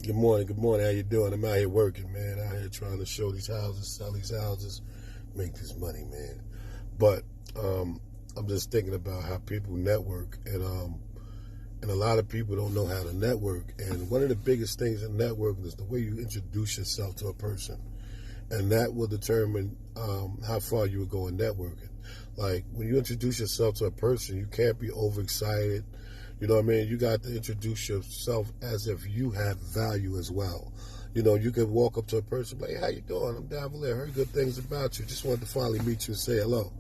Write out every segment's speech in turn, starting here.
Good morning, good morning. How you doing? I'm out here working, man. Out here trying to show these houses, sell these houses, make this money, man. But I'm just thinking about how people network, and a lot of people don't know how to network. And one of the biggest things in networking is the way you introduce yourself to a person, and that will determine how far you will go in networking. Like when you introduce yourself to a person, you can't be overexcited. You know what I mean? You got to introduce yourself as if you have value as well. You know, you could walk up to a person like, "Hey, how you doing? I'm Davielier. Heard good things about you. Just wanted to finally meet you and say hello."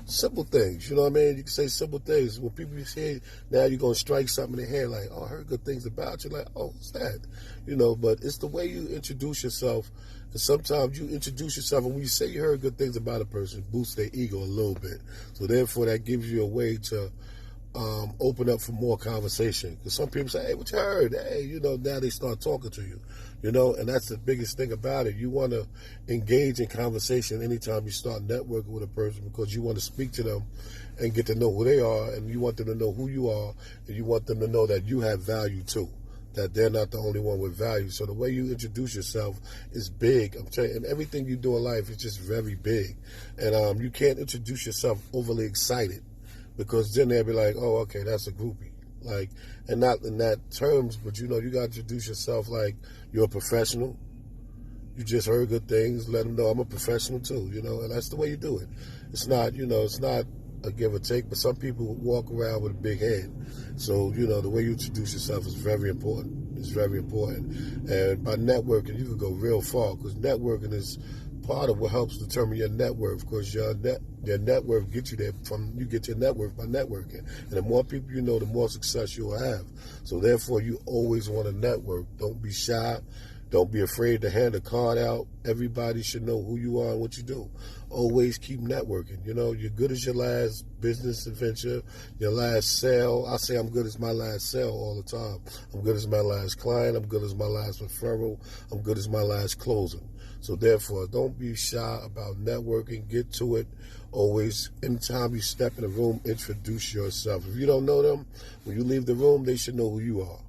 Simple things, you know what I mean? You can say simple things. When people say, now you're going to strike something in the head, like, "Oh, I heard good things about you." Like, "Oh, what's that?" You know, but it's the way you introduce yourself. And sometimes you introduce yourself, and when you say you heard good things about a person, it boosts their ego a little bit. So therefore, that gives you a way to open up for more conversation. Because some people say, "Hey, what you heard?" Hey, you know, now they start talking to you, you know, and that's the biggest thing about it. You want to engage in conversation anytime you start networking with a person, because you want to speak to them and get to know who they are, and you want them to know who you are, and you want them to know that you have value too, that they're not the only one with value. So the way you introduce yourself is big. I'm telling you, and everything you do in life is just very big. And you can't introduce yourself overly excited, because then they'll be like, "Oh, okay, that's a groupie." Like, and not in that terms, but you know, you got to introduce yourself like you're a professional. You just heard good things. Let them know I'm a professional too, you know, and that's the way you do it. It's not, you know, it's not a give or take, but some people walk around with a big head. So, you know, the way you introduce yourself is very important. It's very important. And by networking, you can go real far, because networking is part of what helps determine your net worth, because your net worth gets you there from, you get your net worth by networking. And the more people you know, the more success you'll have. So therefore, you always want to network. Don't be shy. Don't be afraid to hand a card out. Everybody should know who you are and what you do. Always keep networking. You know, you're good as your last business adventure, your last sale. I say I'm good as my last sale all the time. I'm good as my last client. I'm good as my last referral. I'm good as my last closing. So therefore, don't be shy about networking. Get to it. Always, anytime you step in a room, introduce yourself. If you don't know them, when you leave the room, they should know who you are.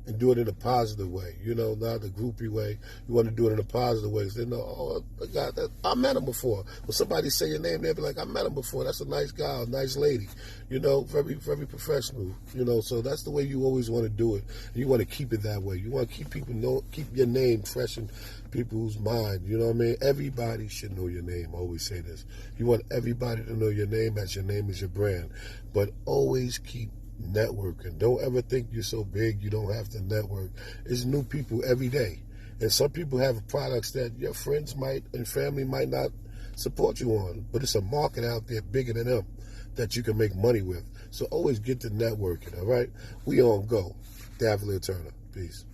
And do it in a positive way, you know, not a groupie way. You want to do it in a positive way. So they know, "Oh, God, I met him before." When somebody say your name, they'll be like, "I met him before. That's a nice guy, a nice lady." You know, very, very professional. You know, so that's the way you always want to do it. And you want to keep it that way. You want to keep people keep your name fresh in people's mind. You know what I mean? Everybody should know your name. I always say this. You want everybody to know your name, as your name is your brand. But always keep networking. Don't ever think you're so big you don't have to network. There's new people every day, and some people have products that your friends might and family might not support you on, but it's a market out there bigger than them that you can make money with. So always get to networking. All right, we on go. Davielier Turner. Peace.